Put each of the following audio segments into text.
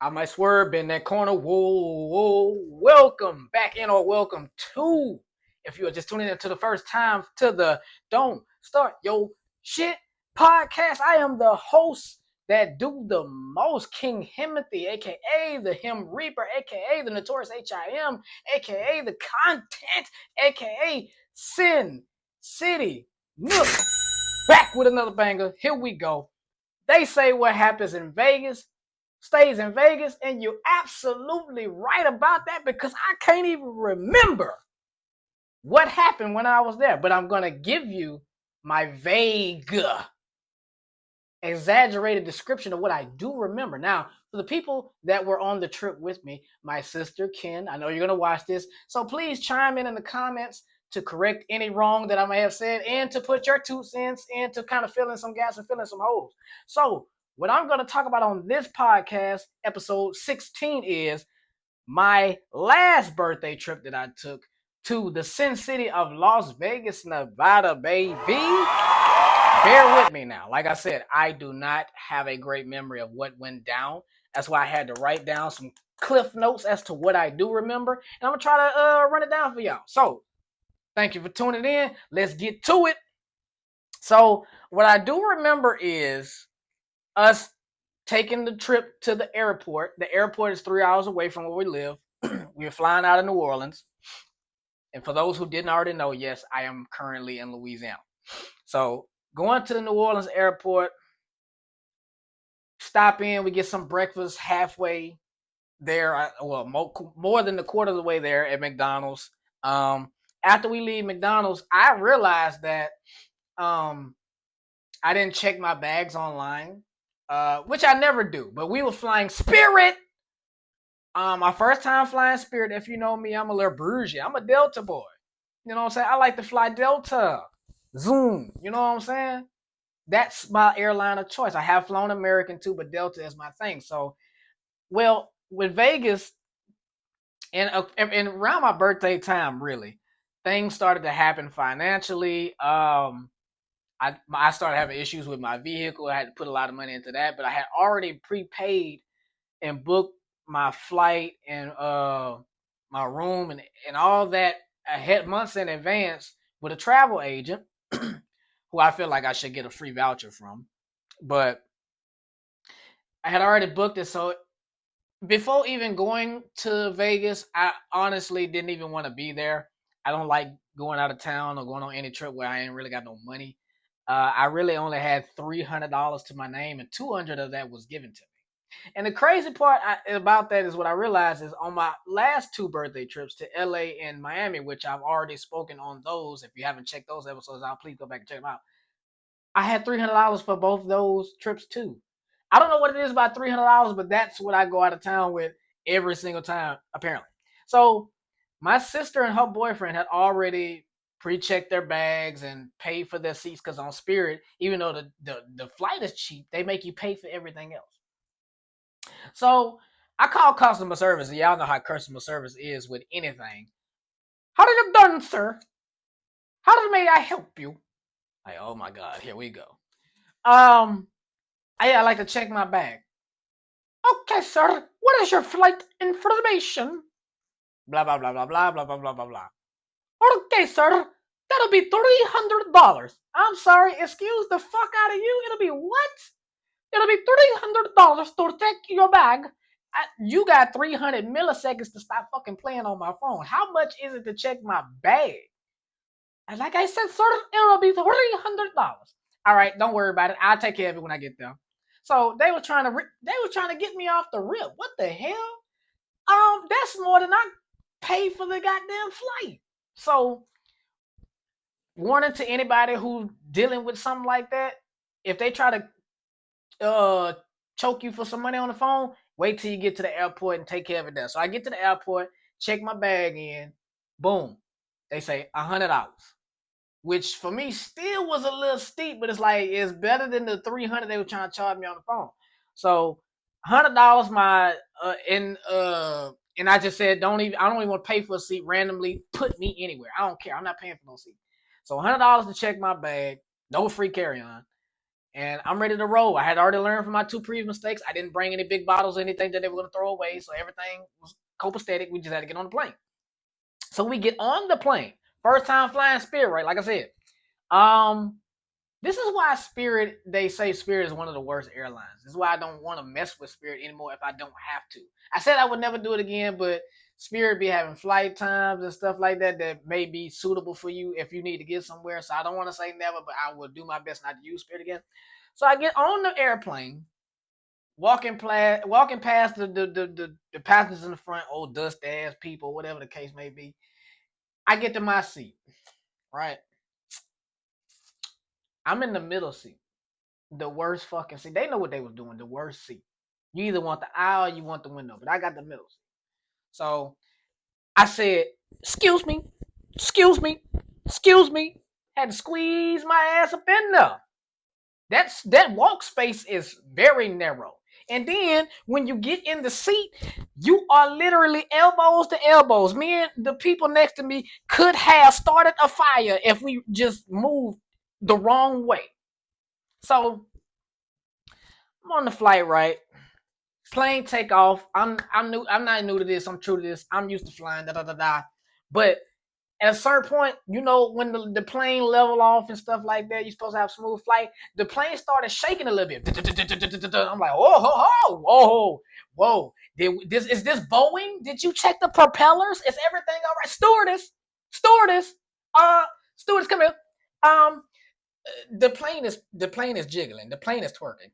I might swerve in that corner. Whoa, whoa. Welcome back in or welcome to, if you are just tuning in to the first time, to the Don't Start Your Shit podcast. I am the host that do the most, King Himothy, aka the Him Reaper, aka the Notorious HIM, aka the Content, aka Sin City Nook. Back with another banger. Here we go. They say what happens in Vegas stays in Vegas, and you're absolutely right about that because I can't even remember what happened when I was there. But I'm going to give you my vague, exaggerated description of what I do remember. Now, for the people that were on the trip with me, my sister, Ken, I know you're going to watch this, so please chime in the comments to correct any wrong that I may have said and to put your 2 cents in to kind of fill in some gaps and fill in some holes. So, what I'm going to talk about on this podcast, episode 16, is my last birthday trip that I took to the Sin City of Las Vegas, Nevada, baby. Bear with me now. Like I said, I do not have a great memory of what went down. That's why I had to write down some cliff notes as to what I do remember. And I'm going to try to run it down for y'all. So, thank you for tuning in. Let's get to it. So, what I do remember is us taking the trip to the airport. The airport is 3 hours away from where we live. We were flying out of New Orleans. And for those who didn't already know, yes, I am currently in Louisiana. So going to the New Orleans airport, stop in, we get some breakfast halfway there. More than a quarter of the way there at McDonald's. After we leave McDonald's, I realized that I didn't check my bags online, which I never do. But we were flying Spirit. My first time flying Spirit. If you know me, I'm a little bougie. I'm a Delta boy. You know what I'm saying? I like to fly Delta. Zoom. You know what I'm saying? That's my airline of choice. I have flown American too, but Delta is my thing. So, well, with Vegas, and around my birthday time, really, things started to happen financially. I started having issues with my vehicle. I had to put a lot of money into that, but I had already prepaid and booked my flight and my room and all that ahead months in advance with a travel agent who I feel like I should get a free voucher from. But I had already booked it, so before even going to Vegas, I honestly didn't even want to be there. I don't like going out of town or going on any trip where I ain't really got no money. I really only had $300 to my name, and 200 of that was given to me. And the crazy part about that is what I realized is on my last two birthday trips to LA and Miami, which I've already spoken on those. If you haven't checked those episodes out, please go back and check them out. I had $300 for both those trips too. I don't know what it is about $300, but that's what I go out of town with every single time, apparently. So my sister and her boyfriend had already pre-checked their bags and paid for their seats because on Spirit, even though the flight is cheap, they make you pay for everything else. So I call customer service, and y'all know how customer service is with anything. How did it done, sir? May I help you? Like, oh my God, here we go. I like to check my bag. Okay, sir. What is your flight information? Blah blah blah blah blah blah blah blah blah blah. Okay, sir. That'll be $300. I'm sorry. Excuse the fuck out of you. It'll be what? It'll be $300 to take your bag. You got 300 milliseconds to stop fucking playing on my phone. How much is it to check my bag? And like I said, sir, it'll be $300. All right, don't worry about it. I'll take care of it when I get there. So they were trying to get me off the rip. What the hell? That's more than I paid for the goddamn flight. So, warning to anybody who's dealing with something like that: if they try to choke you for some money on the phone, wait till you get to the airport and take care of it there. So I get to the airport, check my bag in, boom, they say $100, which for me still was a little steep, but it's better than the 300 they were trying to charge me on the phone. So $100, and I just said I don't even want to pay for a seat randomly. Put me anywhere. I don't care. I'm not paying for no seat. So $100 to check my bag, no free carry on. and I'm ready to roll. I had already learned from my two previous mistakes. I didn't bring any big bottles or anything that they were going to throw away, so everything was copacetic. We just had to get on the plane. So we get on the plane. First time flying Spirit, right? Like I said. This is why Spirit, they say Spirit is one of the worst airlines. This is why I don't want to mess with Spirit anymore if I don't have to. I said I would never do it again, but Spirit be having flight times and stuff like that that may be suitable for you if you need to get somewhere. So I don't want to say never, but I will do my best not to use Spirit again. So I get on the airplane, walking past the passengers in the front, old dust ass people, whatever the case may be. I get to my seat, right? I'm in the middle seat. The worst fucking seat. They know what they was doing. The worst seat. You either want the aisle or you want the window, but I got the middle seat. So I said, "Excuse me, excuse me, excuse me." Had to squeeze my ass up in there. That walk space is very narrow. And then when you get in the seat, you are literally elbows to elbows. Me and the people next to me could have started a fire if we just moved the wrong way. So I'm on the flight, right? Plane take off. I'm not new to this. I'm true to this. I'm used to flying. Da da da da. But at a certain point, you know, when the plane level off and stuff like that, you're supposed to have smooth flight. The plane started shaking a little bit. I'm like, whoa. Is this Boeing? Did you check the propellers? Is everything all right? Stewardess, stewardess, come here. Um, the plane is jiggling. The plane is twerking.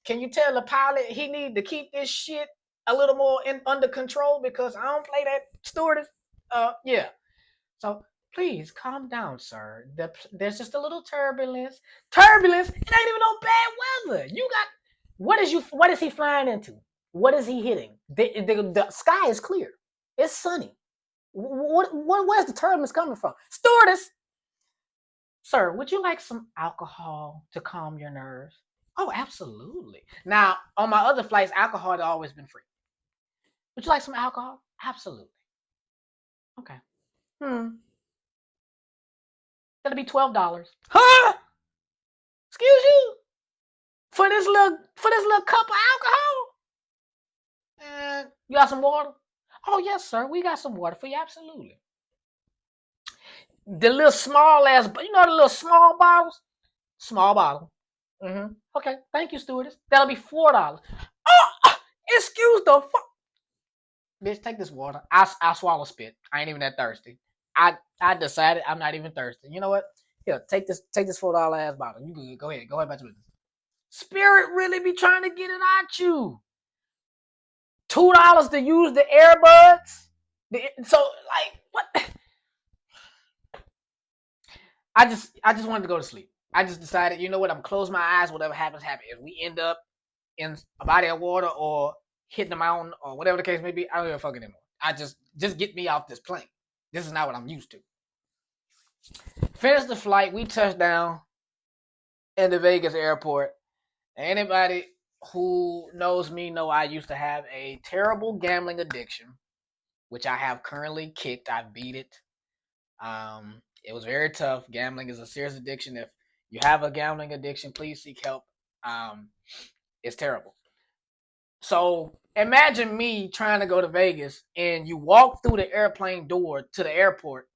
Can you tell the pilot he need to keep this shit a little more under control because I don't play that stewardess. Yeah. So please calm down, sir. There's just a little turbulence. Turbulence. It ain't even no bad weather. You got what is he flying into? What is he hitting? The sky is clear. It's sunny. Where's the turbulence coming from? Stewardess. Sir, would you like some alcohol to calm your nerves? Oh, absolutely. Now, on my other flights, alcohol had always been free. Would you like some alcohol? Absolutely. Okay. That'll be $12. Huh? Excuse you? For this little cup of alcohol? And you got some water? Oh yes, sir. We got some water for you. Absolutely. The little small ass, you know the little small bottles? Small bottle. Mm-hmm. Okay. Thank you, stewardess. That'll be $4. Oh, excuse the fuck. Bitch, take this water. I swallow spit. I ain't even that thirsty. I decided I'm not even thirsty. You know what? Here, take this $4 ass bottle. You good? Go ahead back to business. Spirit really be trying to get it at you. $2 to use the earbuds. So like what? I just wanted to go to sleep. I just decided, you know what? I'm gonna close my eyes. Whatever happens, happens. If we end up in a body of water or hitting the mountain or whatever the case may be, I don't give a fuck anymore. I just get me off this plane. This is not what I'm used to. Finished the flight. We touched down in the Vegas airport. Anybody who knows me know I used to have a terrible gambling addiction, which I have currently kicked. I beat it. It was very tough. Gambling is a serious addiction. If you have a gambling addiction, please seek help. It's terrible. So imagine me trying to go to Vegas and you walk through the airplane door to the airport.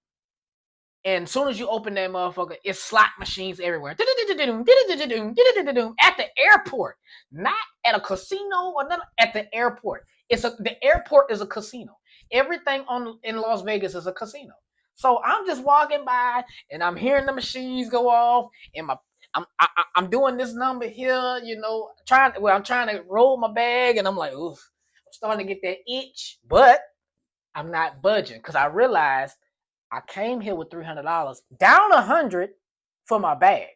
And as soon as you open that motherfucker, it's slot machines everywhere. At the airport, not at a casino or not at the airport. The airport is a casino. Everything in Las Vegas is a casino. So I'm just walking by and I'm hearing the machines go off, and I'm doing this number here, you know, I'm trying to roll my bag, and I'm like, oof, I'm starting to get that itch, but I'm not budging because I realized I came here with $300, down $100 for my bag,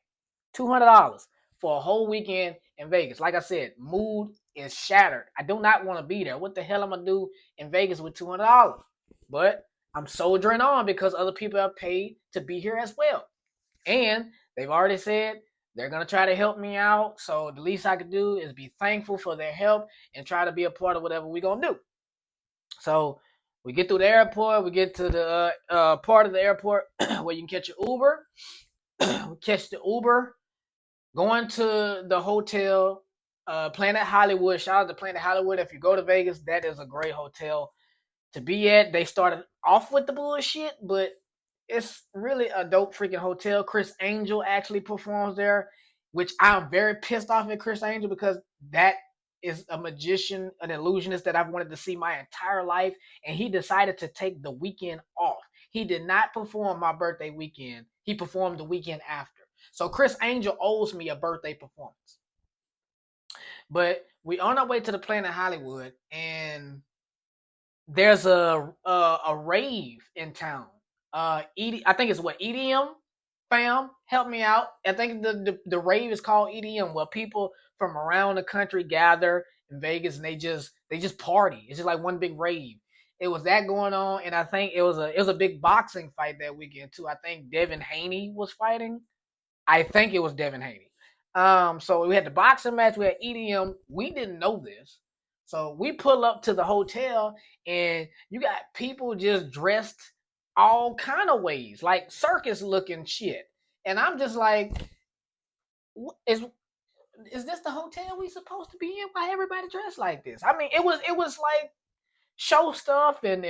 $200 for a whole weekend in Vegas. Like I said, mood is shattered. I do not want to be there. What the hell am I gonna do in Vegas with $200? But I'm soldiering on because other people have paid to be here as well, and they've already said they're gonna try to help me out. So the least I could do is be thankful for their help and try to be a part of whatever we're gonna do. So we get through the airport. We get to the part of the airport where you can catch your Uber. We catch the Uber. Going to the hotel, Planet Hollywood. Shout out to Planet Hollywood. If you go to Vegas, that is a great hotel to be at. They started off with the bullshit, but it's really a dope freaking hotel. Chris Angel actually performs there, which I'm very pissed off at Chris Angel because that is a magician, an illusionist that I've wanted to see my entire life, and he decided to take the weekend off. He did not perform my birthday weekend. He performed the weekend after. So Chris Angel owes me a birthday performance. But we on our way to the Planet Hollywood, and there's a rave in town. I think it's what EDM fam help me out. I think the rave is called EDM, where people from around the country gather in Vegas and they just party. It's just like one big rave. It was that going on, and I think it was a big boxing fight that weekend too. I think Devin Haney was fighting. I think it was Devin Haney. So we had the boxing match. We had EDM. We didn't know this, so we pull up to the hotel, and you got people just dressed all kind of ways, like circus looking shit. And I'm just like, is this the hotel we supposed to be in? Why everybody dressed like this? I mean, it was like show stuff and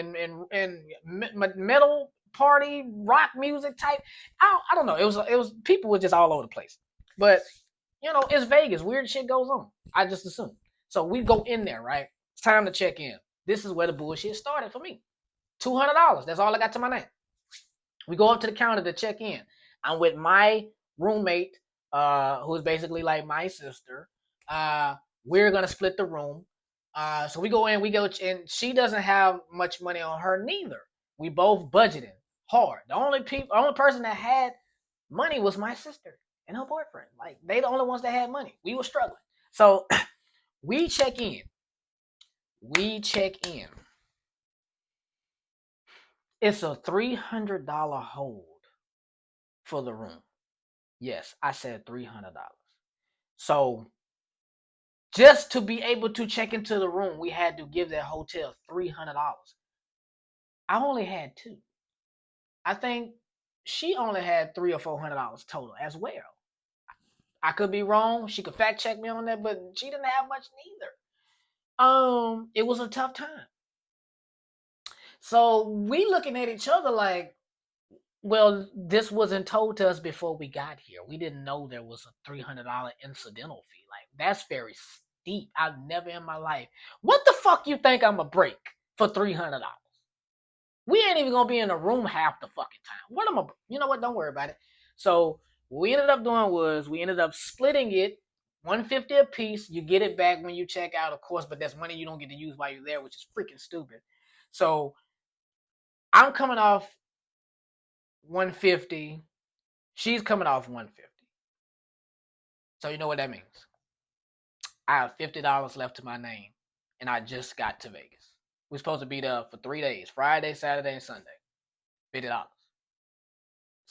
metal party rock music type. I don't know. It was people were just all over the place. But it's Vegas. Weird shit goes on. I just assume. So we go in there, right? It's time to check in. This is where the bullshit started for me. $200. That's all I got to my name. We go up to the counter to check in. I'm with my roommate, who's basically like my sister. We're gonna split the room. So we go in, and she doesn't have much money on her neither. We both budgeting hard. The only person that had money was my sister and her boyfriend. Like they the only ones that had money. We were struggling. So we check in. It's a $300 hold for the room. Yes, I said $300. So just to be able to check into the room, we had to give that hotel $300. I only had two. I think she only had $300 or $400 total as well. I could be wrong. She could fact check me on that, but she didn't have much neither. It was a tough time. So we looking at each other like, well, this wasn't told to us before we got here. We didn't know there was a $300 incidental fee. Like that's very steep. I've never in my life. What the fuck you think I'm a break for $300? We ain't even gonna be in the room half the fucking time. What am I? You know what? Don't worry about it. So what we ended up doing was we ended up splitting it, $150 a piece. You get it back when you check out, of course, but that's money you don't get to use while you're there, which is freaking stupid. So I'm coming off 150. She's coming off 150. So you know what that means? I have $50 left to my name, and I just got to Vegas. We're supposed to be there for 3 days: Friday, Saturday, and Sunday. $50. That's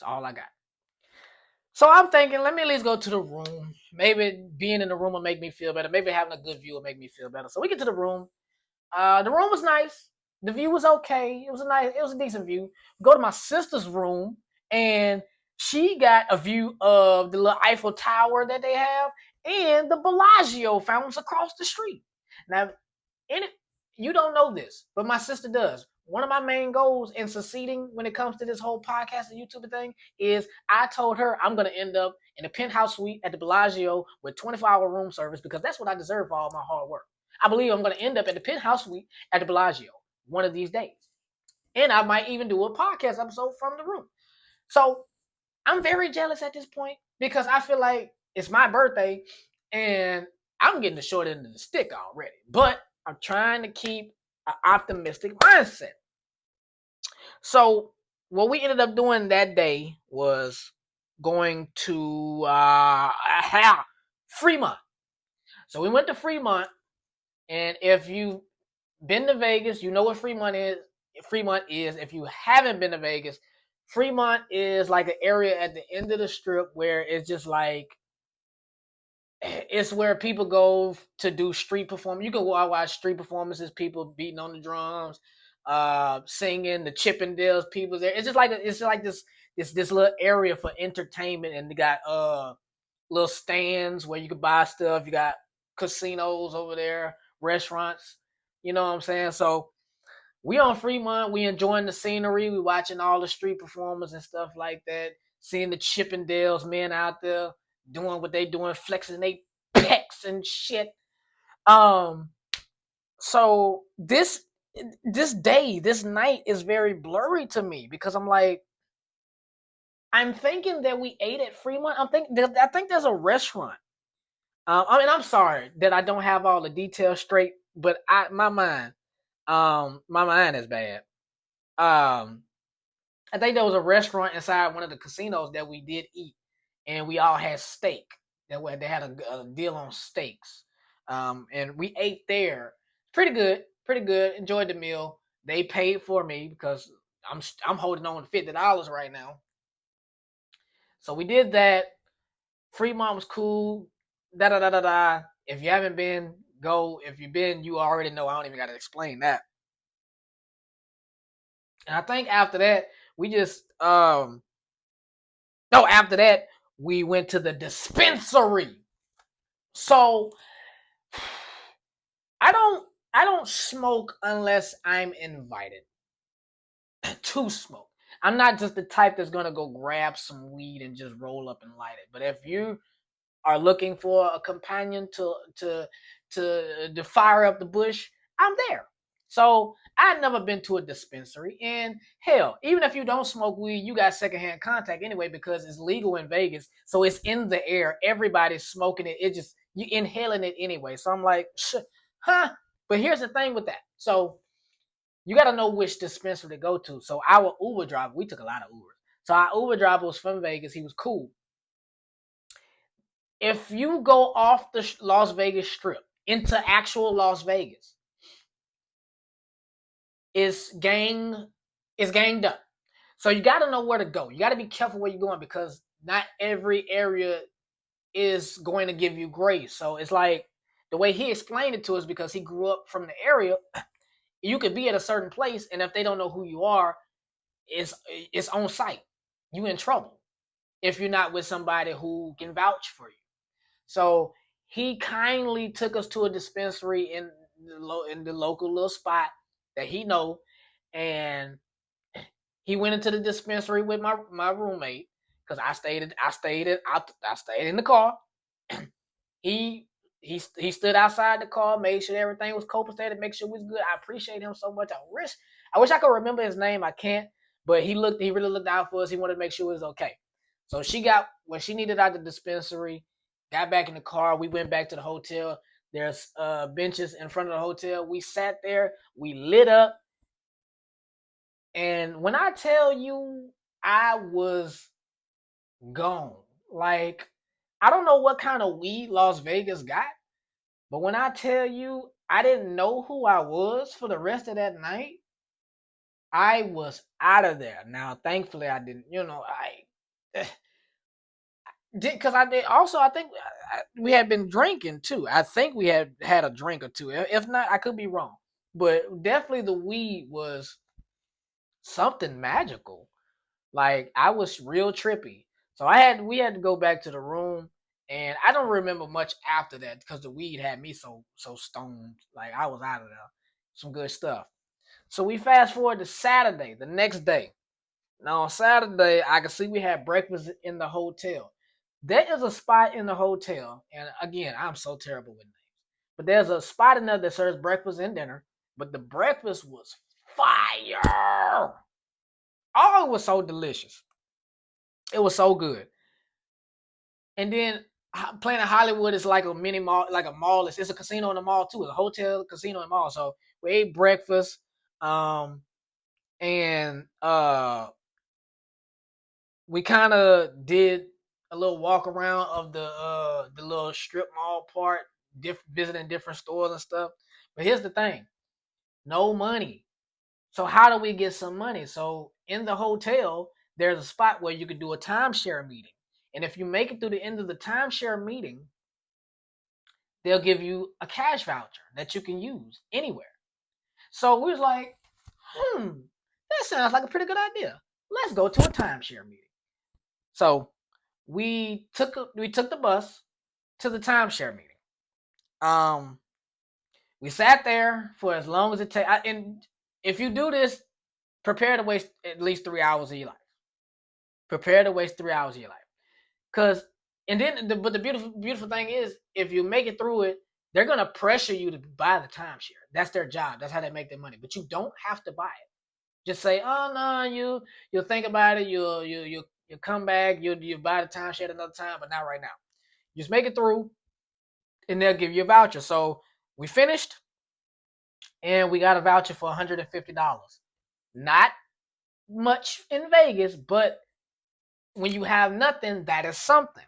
all I got. So I'm thinking, let me at least go to the room. Maybe being in the room will make me feel better. Maybe having a good view will make me feel better. So we get to the room. The room was nice. The view was okay. It was a decent view. Go to my sister's room, and she got a view of the little Eiffel Tower that they have and the Bellagio fountains across the street. Now, you don't know this, but my sister does. One of my main goals in succeeding when it comes to this whole podcast and YouTube thing is I told her I'm going to end up in a penthouse suite at the Bellagio with 24-hour room service because that's what I deserve for all my hard work. I believe I'm going to end up at the penthouse suite at the Bellagio one of these days. And I might even do a podcast episode from the room. So I'm very jealous at this point because I feel like it's my birthday and I'm getting the short end of the stick already. But I'm trying to keep an optimistic mindset. So what we ended up doing that day was going to Fremont. So we went to Fremont, and if you've been to Vegas, you know what Fremont is. If you haven't been to Vegas, Fremont is like an area at the end of the strip where it's just like it's where people go to do street performance. You can watch street performances, people beating on the drums, singing, the Chippendales people there. It's just like this little area for entertainment, and they got little stands where you could buy stuff. You got casinos over there, restaurants. You know what I'm saying? So we on Fremont. We enjoying the scenery. We watching all the street performers and stuff like that. Seeing the Chippendales men out there doing what they doing, flexing they pecs and shit. Um, so this night is very blurry to me because I'm thinking that we ate at Fremont. I think there's a restaurant. I mean, I'm sorry that I don't have all the details straight, but my mind is bad. Um, I think there was a restaurant inside one of the casinos that we did eat, and we all had steak. They had a deal on steaks, and we ate there. Pretty good, pretty good. Enjoyed the meal. They paid for me because I'm holding on to $50 right now. So we did that. Fremont was cool. Da da da da da. If you haven't been, go. If you've been, you already know. I don't even got to explain that. And I think after that, we just no. After that, we went to the dispensary. So I don't smoke unless I'm invited to smoke. I'm not just the type that's gonna go grab some weed and just roll up and light it. But if you are looking for a companion to fire up the bush, I'm there. So I've never been to a dispensary, and hell, even if you don't smoke weed, you got secondhand contact anyway because it's legal in Vegas, so it's in the air. Everybody's smoking it. It just you inhaling it anyway. So I'm like, huh? But here's the thing with that. So you got to know which dispensary to go to. So our Uber driver, we took a lot of Ubers. So our Uber driver was from Vegas. He was cool. If you go off the Las Vegas Strip into actual Las Vegas, it's ganged up. So you got to know where to go. You got to be careful where you're going because not every area is going to give you grace. So it's like the way he explained it to us because he grew up from the area. You could be at a certain place, and if they don't know who you are, it's on site. You in trouble if you're not with somebody who can vouch for you. So he kindly took us to a dispensary in the local little spot that he know, and he went into the dispensary with my roommate because I stayed in the car. he he stood outside the car, made sure everything was copacetic, make sure it was good. I appreciate him so much. I wish I could remember his name. I can't, but he really looked out for us. He wanted to make sure it was okay. So she got what she needed out the dispensary, got back in the car. We went back to the hotel. There's benches in front of the hotel. We sat there, we lit up, and when I tell you I was gone, like I don't know what kind of weed Las Vegas got, but when I tell you I didn't know who I was for the rest of that night, I was out of there. Now, thankfully, I didn't. I did because I did. Also, I think we had been drinking too. I think we had a drink or two. If not, I could be wrong. But definitely, the weed was something magical. Like I was real trippy. So we had to go back to the room, and I don't remember much after that because the weed had me so stoned. Like I was out of there. Some good stuff. So we fast forward to Saturday, the next day. Now on Saturday, I can see we had breakfast in the hotel. There is a spot in the hotel, and again, I'm so terrible with names. But there's a spot in there that serves breakfast and dinner. But the breakfast was fire. Oh, it was so delicious. It was so good. And then Planet Hollywood is like a mini mall, like a mall. It's a casino in a mall too. It's a hotel, casino, and mall. So we ate breakfast, um, and we kind of did a little walk around of the little strip mall part, visiting different stores and stuff. But here's the thing: no money. So how do we get some money? So in the hotel, there's a spot where you could do a timeshare meeting. And if you make it through the end of the timeshare meeting, they'll give you a cash voucher that you can use anywhere. So we was like, that sounds like a pretty good idea. Let's go to a timeshare meeting. So We took the bus to the timeshare meeting. Um, we sat there for as long as it takes. And if you do this, prepare to waste at least 3 hours of your life. Prepare to waste 3 hours of your life. Cause but the beautiful thing is, if you make it through it, they're gonna pressure you to buy the timeshare. That's their job. That's how they make their money. But you don't have to buy it. Just say, oh no, you'll think about it. You'll come back. You buy the timeshare another time, but not right now. Just make it through, and they'll give you a voucher. So we finished, and we got a voucher for $150. Not much in Vegas, but when you have nothing, that is something.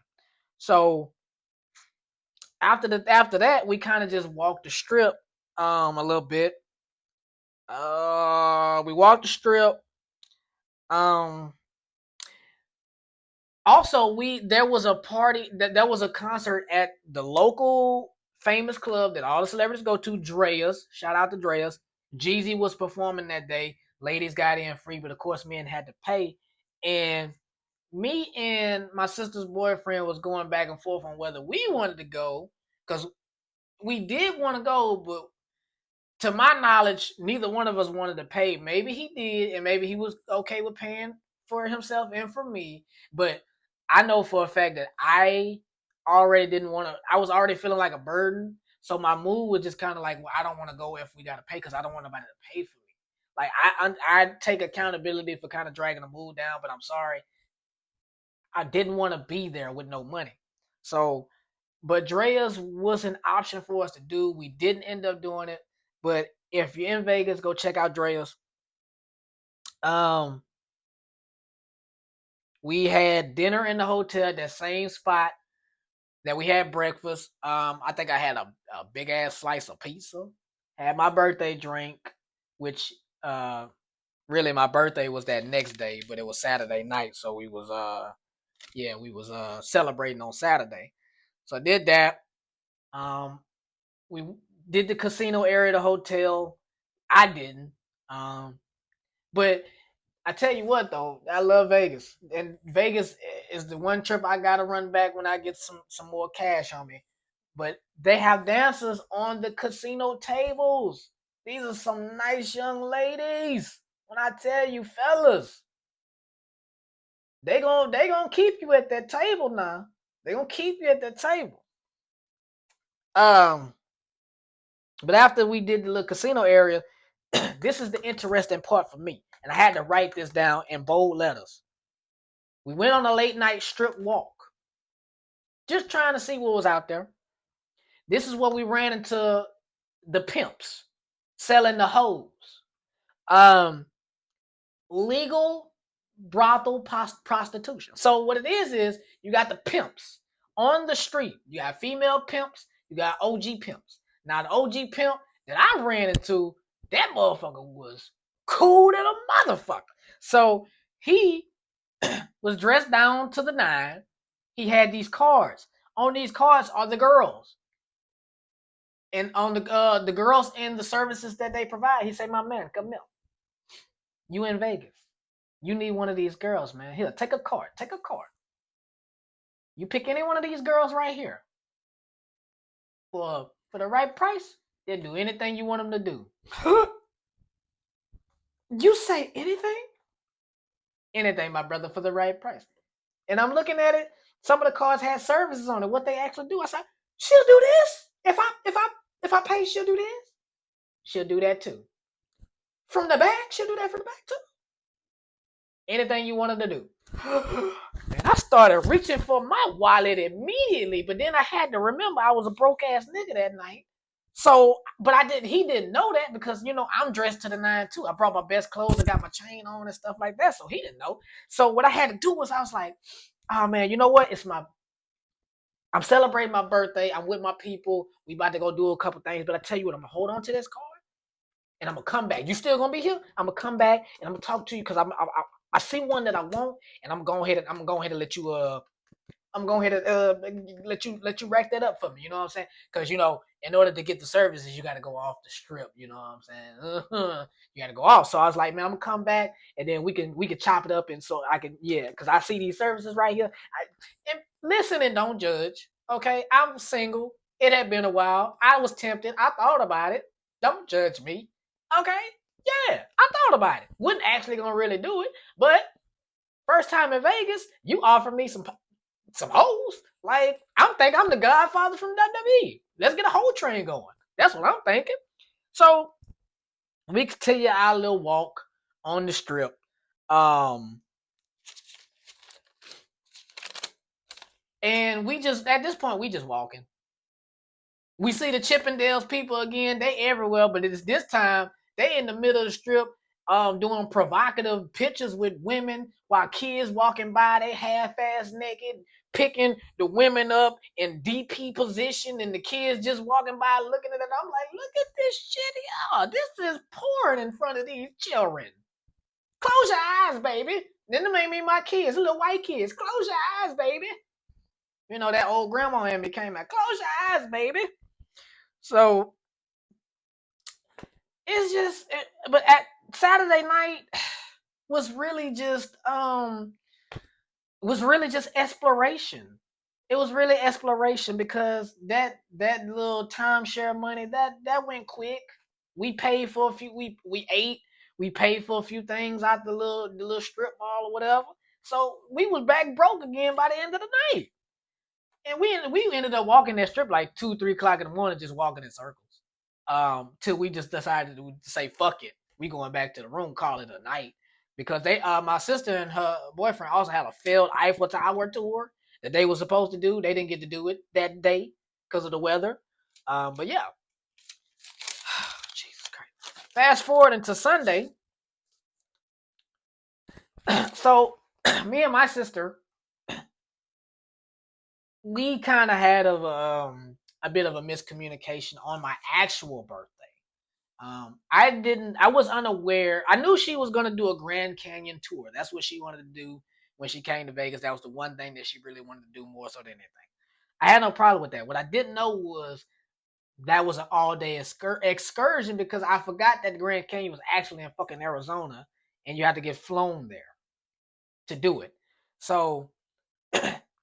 So after that, we kind of just walked the strip a little bit. We walked the strip. Um Also, there was a party that there was a concert at the local famous club that all the celebrities go to, Drea's. Shout out to Drea's. Jeezy was performing that day. Ladies got in free, but of course men had to pay. And me and my sister's boyfriend was going back and forth on whether we wanted to go, because we did want to go, but to my knowledge, neither one of us wanted to pay. Maybe he did, and maybe he was okay with paying for himself and for me. But I know for a fact that I already didn't want to. I was already feeling like a burden, so my mood was just kind of like, well, I don't want to go if we got to pay, because I don't want nobody to pay for me. Like I take accountability for kind of dragging the mood down, but I'm sorry, I didn't want to be there with no money. So, but Drea's was an option for us to do. We didn't end up doing it. But if you're in Vegas, go check out Drea's. Um, we had dinner in the hotel, that same spot that we had breakfast. I think I had a big ass slice of pizza. Had my birthday drink, which really my birthday was that next day, but it was Saturday night, so we was celebrating on Saturday. So I did that. Um, we did the casino area of the hotel. I didn't. But I tell you what though, I love Vegas, and Vegas is the one trip I gotta run back when I get some more cash on me. But they have dancers on the casino tables. These are some nice young ladies. When I tell you, fellas, they gonna keep you at that table now. They gonna keep you at that table. Um, but after we did the little casino area, this is the interesting part for me, and I had to write this down in bold letters. We went on a late night strip walk, just trying to see what was out there. This is where we ran into the pimps selling the hoes. Um, Legal brothel prostitution. So what it is you got the pimps on the street. You got female pimps, you got OG pimps. Now the OG pimp that I ran into, that motherfucker was cool than a motherfucker. So he was dressed down to the nine. He had these cards. On these cards are the girls, and on the girls and the services that they provide. He said, "My man, come here. You in Vegas? You need one of these girls, man. Here, take a card. Take a card. You pick any one of these girls right here. For the right price, they'll do anything you want them to do." You say anything? Anything, my brother, for the right price. And I'm looking at it. Some of the cards had services on it. What they actually do? I said, she'll do this. If I pay, she'll do this. She'll do that too. From the back, she'll do that from the back too. Anything you wanted to do. And I started reaching for my wallet immediately, but then I had to remember I was a broke ass nigga that night. So, but he didn't know that, because, I'm dressed to the nine too. I brought my best clothes, I got my chain on and stuff like that. So he didn't know. So what I had to do was, I was like, oh man, you know what? I'm celebrating my birthday. I'm with my people. We about to go do a couple things, but I tell you what, I'm gonna hold on to this card and I'm gonna come back. You still gonna be here? I'm gonna come back and I'm gonna talk to you, because I see one that I want, and I'm going ahead and let you I'm going to let you rack that up for me. You know what I'm saying? Because in order to get the services, you got to go off the strip. You know what I'm saying? You got to go off. So I was like, man, I'm gonna come back, and then we can chop it up, and so I can because I see these services right here. And listen and don't judge. Okay, I'm single. It had been a while. I was tempted. I thought about it. Don't judge me. Okay. Yeah, I thought about it. Wasn't actually gonna really do it, but first time in Vegas, you offered me some hoes. Like, I'm the Godfather from WWE. Let's get a whole train going. That's what I'm thinking. So we continue our little walk on the strip. And we just at this point we just walking. We see the Chippendales people again. They everywhere, but it's this time they in the middle of the strip, doing provocative pictures with women while kids walking by. They half-ass naked, picking the women up in DP position, and the kids just walking by looking at it. I'm like, look at this shit, y'all. This is porn in front of these children. Close your eyes, baby. Then they made me my kids, little white kids. Close your eyes, baby. That old grandma in me came out. Close your eyes, baby. So it's just, but at Saturday night was really just exploration. It was really exploration because that little timeshare money that went quick. We paid for a few. We ate. We paid for a few things out the little strip mall or whatever. So we was back broke again by the end of the night. And we ended up walking that strip like 2-3 o'clock in the morning, just walking in circles. Till we just decided to say fuck it. We going back to the room, call it a night. Because my sister and her boyfriend also had a failed Eiffel Tower tour that they were supposed to do. They didn't get to do it that day because of the weather. But yeah. Jesus Christ. Fast forward into Sunday. So me and my sister, we kind of had a bit of a miscommunication on my actual birthday. I was unaware. I knew she was gonna do a Grand Canyon tour. That's what she wanted to do when she came to Vegas. That was the one thing that she really wanted to do more so than anything. I had no problem with that. What I didn't know was that was an all-day excursion because I forgot that the Grand Canyon was actually in fucking Arizona and you had to get flown there to do it. So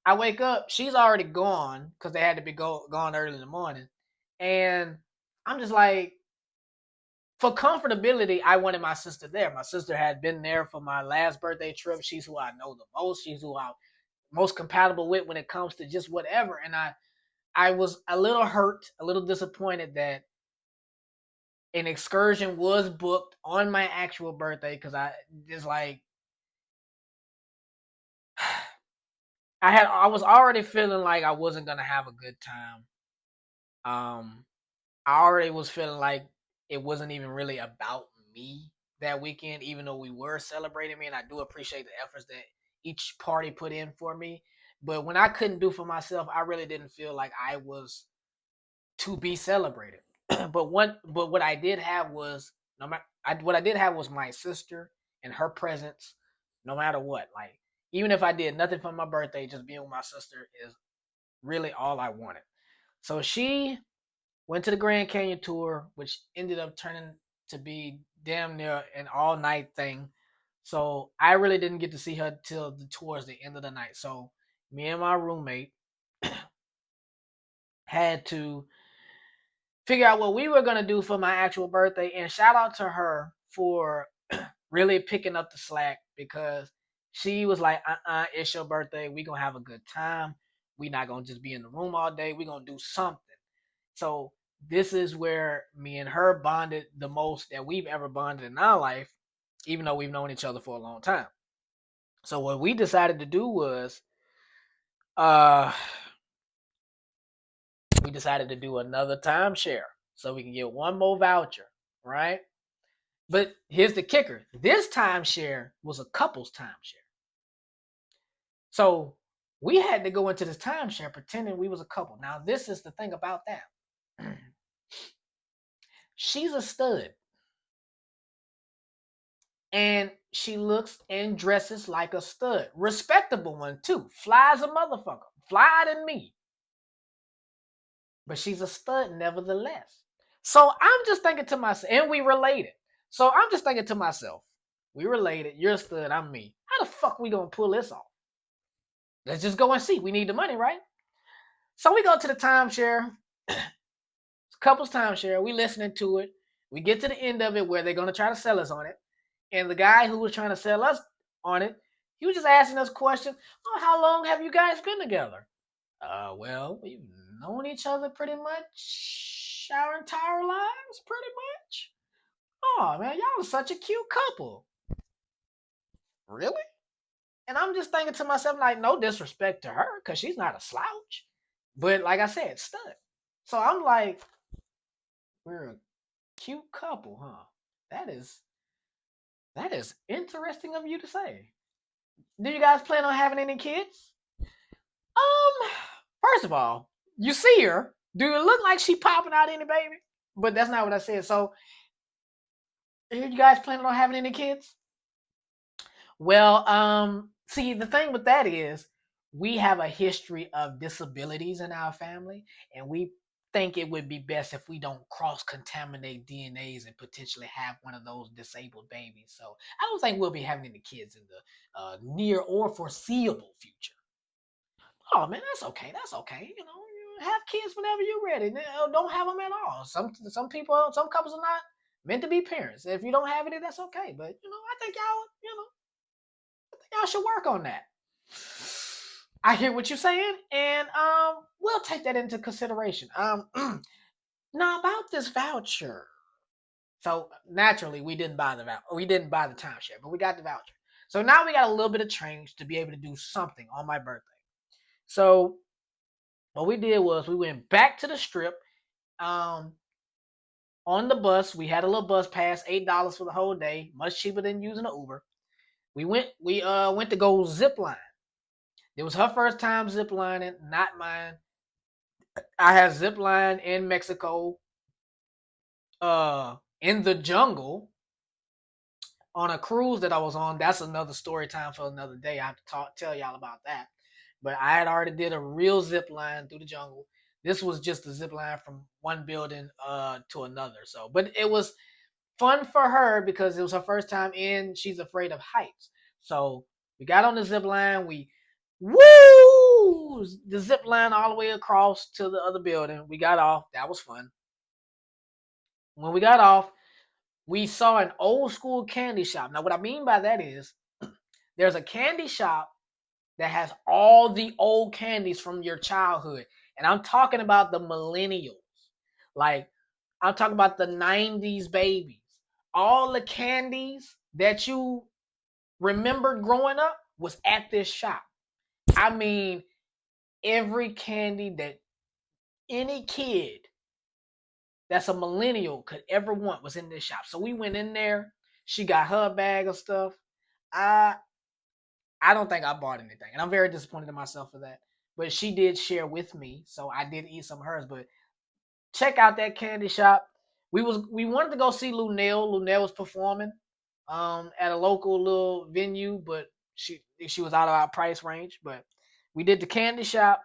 I wake up, she's already gone because they had to be gone early in the morning, and I'm just like, for comfortability, I wanted my sister there. My sister had been there for my last birthday trip. She's who I know the most. She's who I'm most compatible with when it comes to just whatever. And I was a little hurt, a little disappointed that an excursion was booked on my actual birthday because I just like I was already feeling like I wasn't gonna have a good time. I already was feeling like it wasn't even really about me that weekend, even though we were celebrating me, and I do appreciate the efforts that each party put in for me. But when I couldn't do for myself, I really didn't feel like I was to be celebrated. But what I did have was no matter what I did have was my sister and her presence, no matter what. Like even if I did nothing for my birthday, just being with my sister is really all I wanted. So she went to the Grand Canyon tour, which ended up turning to be damn near an all night thing. So I really didn't get to see her till towards the end of the night. So me and my roommate had to figure out what we were gonna do for my actual birthday. And shout out to her for really picking up the slack because she was like, it's your birthday. We gonna have a good time. We not gonna just be in the room all day. We gonna do something. So this is where me and her bonded the most that we've ever bonded in our life, even though we've known each other for a long time. So what we decided to do was uh we decided to do another timeshare so we can get one more voucher, right? But here's the kicker. This timeshare was a couple's timeshare. So we had to go into this timeshare pretending we was a couple. Now this is the thing about that. She's a stud. And she looks and dresses like a stud. Respectable one too. Flies a motherfucker. flyer than me, but she's a stud nevertheless. So I'm just thinking to myself, and we related. So I'm just thinking to myself, we related. You're a stud. I'm me. How the fuck we gonna pull this off? Let's just go and see. We need the money, right? So we go to the timeshare, couples timeshare. We listening to it. We get to the end of it where they're gonna try to sell us on it, and the guy who was trying to sell us on it, he was just asking us questions. Oh, how long have you guys been together? Well, we've known each other pretty much our entire lives, pretty much. Oh man, y'all are such a cute couple. Really? And I'm just thinking to myself, like, no disrespect to her, because she's not a slouch. But like I said, stud. So I'm like, we're a cute couple, huh? That is that is interesting of you to say. Do you guys plan on having any kids? Um, first of all, you see her. Do it look like she popping out any baby? But that's not what I said. So, are you guys planning on having any kids? Well, see, the thing with that is we have a history of disabilities in our family, and we think it would be best if we don't cross contaminate DNAs and potentially have one of those disabled babies. So I don't think we'll be having any kids in the near or foreseeable future. Oh man, that's okay. That's okay. You have kids whenever you're ready. Don't have them at all. Some people, some couples are not meant to be parents. If you don't have any, that's okay. But I think y'all should work on that. I hear what you're saying, and we'll take that into consideration. Now about this voucher. So naturally, we didn't buy the timeshare, but we got the voucher. So now we got a little bit of change to be able to do something on my birthday. So what we did was we went back to the strip. Um, on the bus, we had a little bus pass, $8 for the whole day, much cheaper than using an Uber. We went to go zip line. It was her first time zip lining, not mine. I had zip line in Mexico, in the jungle on a cruise that I was on. That's another story time for another day. I have to tell y'all about that. But I had already did a real zip line through the jungle. This was just a zip line from one building to another. So, but it was fun for her because it was her first time in. She's afraid of heights. So we got on the zip line. We woo the zip line all the way across to the other building. We got off. That was fun. When we got off, we saw an old school candy shop. Now, what I mean by that is there's a candy shop that has all the old candies from your childhood. And I'm talking about the millennials. Like, I'm talking about the 90s babies. All the candies that you remembered growing up was at this shop. I mean, every candy that any kid that's a millennial could ever want was in this shop. So we went in there. She got her bag of stuff. I I don't think I bought anything, and I'm very disappointed in myself for that. But she did share with me, so I did eat some of hers. But check out that candy shop. We wanted to go see Lunel. Lunel was performing at a local little venue, but she was out of our price range. But we did the candy shop.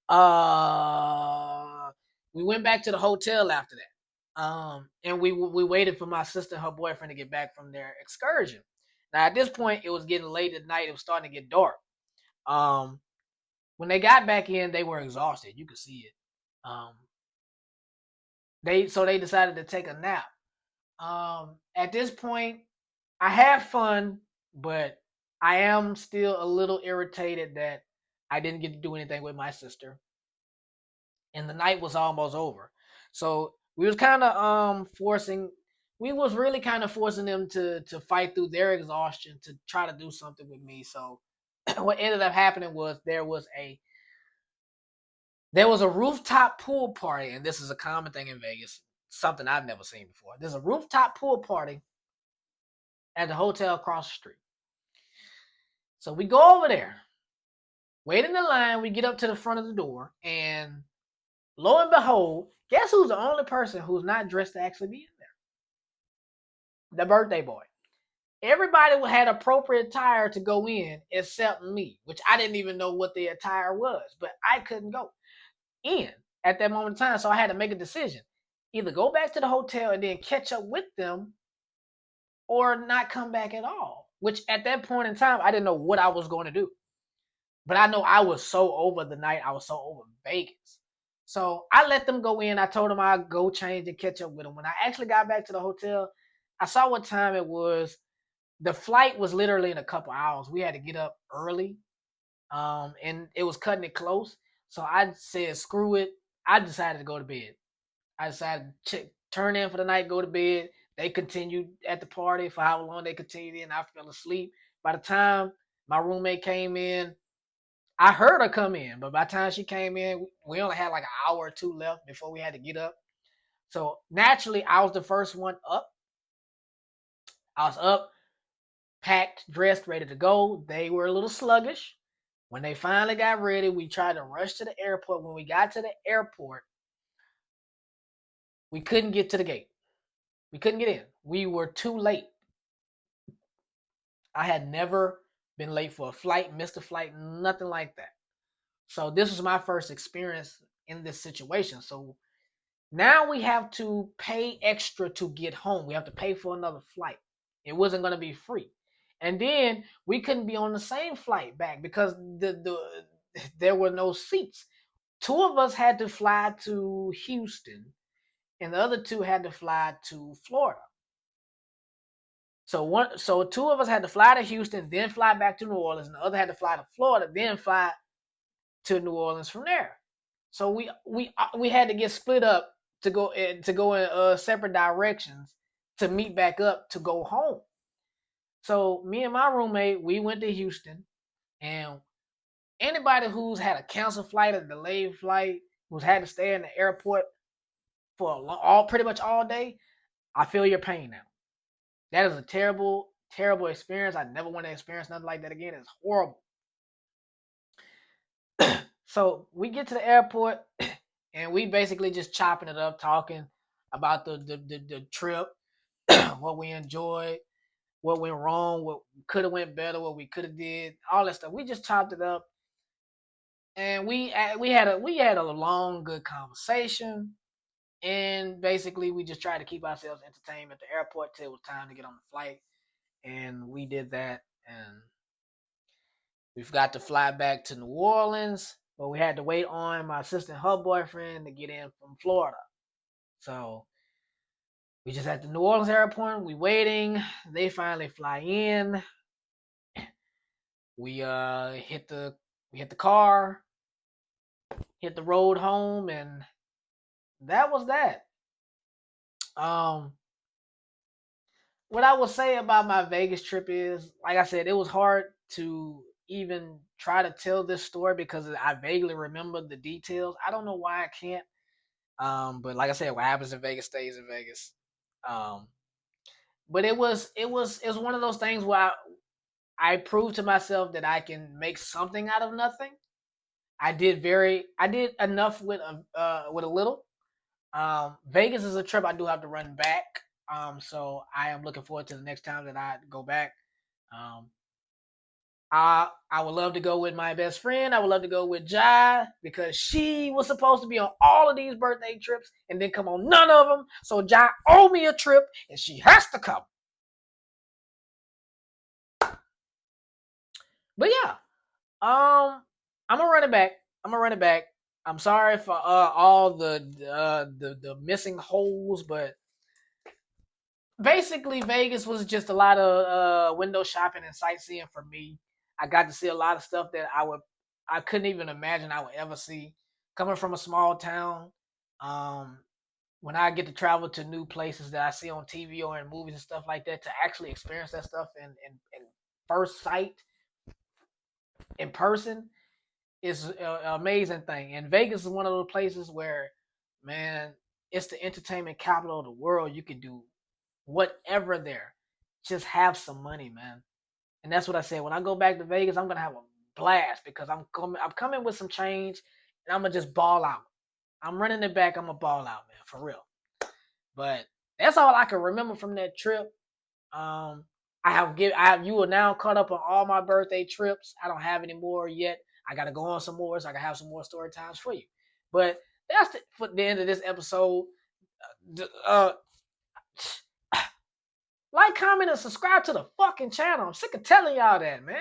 Uh, we went back to the hotel after that. And we waited for my sister and her boyfriend to get back from their excursion. Now at this point, it was getting late at night. It was starting to get dark. Um, when they got back in, they were exhausted. You could see it. Um, they decided to take a nap. At this point, I had fun, but I am still a little irritated that I didn't get to do anything with my sister, and the night was almost over. So we was kind of forcing. We was really kind of forcing them to fight through their exhaustion to try to do something with me. So what ended up happening was there was a rooftop pool party, and this is a common thing in Vegas, something I've never seen before. There's a rooftop pool party at the hotel across the street. So we go over there, wait in the line. We get up to the front of the door, and lo and behold, guess who's the only person who's not dressed to actually be in there? The birthday boy. Everybody had appropriate attire to go in except me, which I didn't even know what the attire was, but I couldn't go in at that moment in time. So I had to make a decision: either go back to the hotel and then catch up with them, or not come back at all. Which at that point in time, I didn't know what I was going to do. But I know I was so over the night. I was so over Vegas. So I let them go in. I told them I'd go change and catch up with them. When I actually got back to the hotel, I saw what time it was. The flight was literally in a couple hours. We had to get up early, and it was cutting it close. So I said, screw it. I decided to go to bed. I decided to turn in for the night, go to bed. They continued at the party for how long they continued in. I fell asleep. By the time my roommate came in, I heard her come in, but by the time she came in, we only had like an hour or two left before we had to get up. So naturally, I was the first one up. I was up, packed, dressed, ready to go. They were a little sluggish. When they finally got ready, we tried to rush to the airport. When we got to the airport, we couldn't get to the gate. We couldn't get in. We were too late. I had never been late for a flight, missed a flight, nothing like that. So this was my first experience in this situation. So now we have to pay extra to get home. We have to pay for another flight. It wasn't going to be free. And then we couldn't be on the same flight back because there were no seats. Two of us had to fly to Houston, and the other two had to fly to Florida. So two of us had to fly to Houston, then fly back to New Orleans, and the other had to fly to Florida, then fly to New Orleans from there. So we had to get split up to go in separate directions to meet back up to go home. So me and my roommate, we went to Houston, and anybody who's had a canceled flight, a delayed flight, who's had to stay in the airport for all pretty much all day, I feel your pain now. That is a terrible, terrible experience. I never want to experience nothing like that again. It's horrible. So we get to the airport, and we basically just chopping it up, talking about the trip, what we enjoyed, what went wrong, what could have went better, what we could have did, all that stuff. We just chopped it up, and we had a long, good conversation, and basically we just tried to keep ourselves entertained at the airport till it was time to get on the flight, and we did that, and we forgot to fly back to New Orleans, but we had to wait on my sister and her boyfriend to get in from Florida. So we just at the New Orleans airport. We waiting. They finally fly in. We hit the car, hit the road home, and that was that. Um, what I will say about my Vegas trip is, like I said, it was hard to even try to tell this story because I vaguely remember the details. I don't know why I can't. But like I said, what happens in Vegas stays in Vegas. Um, but it was one of those things where I proved to myself that I can make something out of nothing. I did enough with a little. Vegas is a trip I do have to run back. So I am looking forward to the next time that I go back. Um, I would love to go with my best friend. I would love to go with Jai because she was supposed to be on all of these birthday trips and then come on none of them. So Jai owe me a trip and she has to come. But yeah, I'm gonna run it back. I'm gonna run it back. I'm sorry for all the missing holes, but basically Vegas was just a lot of window shopping and sightseeing for me. I got to see a lot of stuff that I couldn't even imagine I would ever see. Coming from a small town, um, when I get to travel to new places that I see on TV or in movies and stuff like that, to actually experience that stuff in first sight in person is an amazing thing. And Vegas is one of those places where, man, it's the entertainment capital of the world. You can do whatever there. Just have some money, man. And that's what I said. When I go back to Vegas, I'm gonna have a blast because I'm coming with some change and I'm gonna just ball out. I'm running it back, I'm gonna ball out, man, for real. But that's all I can remember from that trip. Um, You are now caught up on all my birthday trips. I don't have any more yet. I got to go on some more so I can have some more story times for you. But that's for the end of this episode. Like, comment, and subscribe to the fucking channel. I'm sick of telling y'all that, man.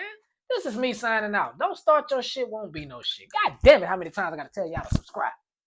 This is me signing out. Don't start your shit, won't be no shit. God damn it, how many times I gotta tell y'all to subscribe?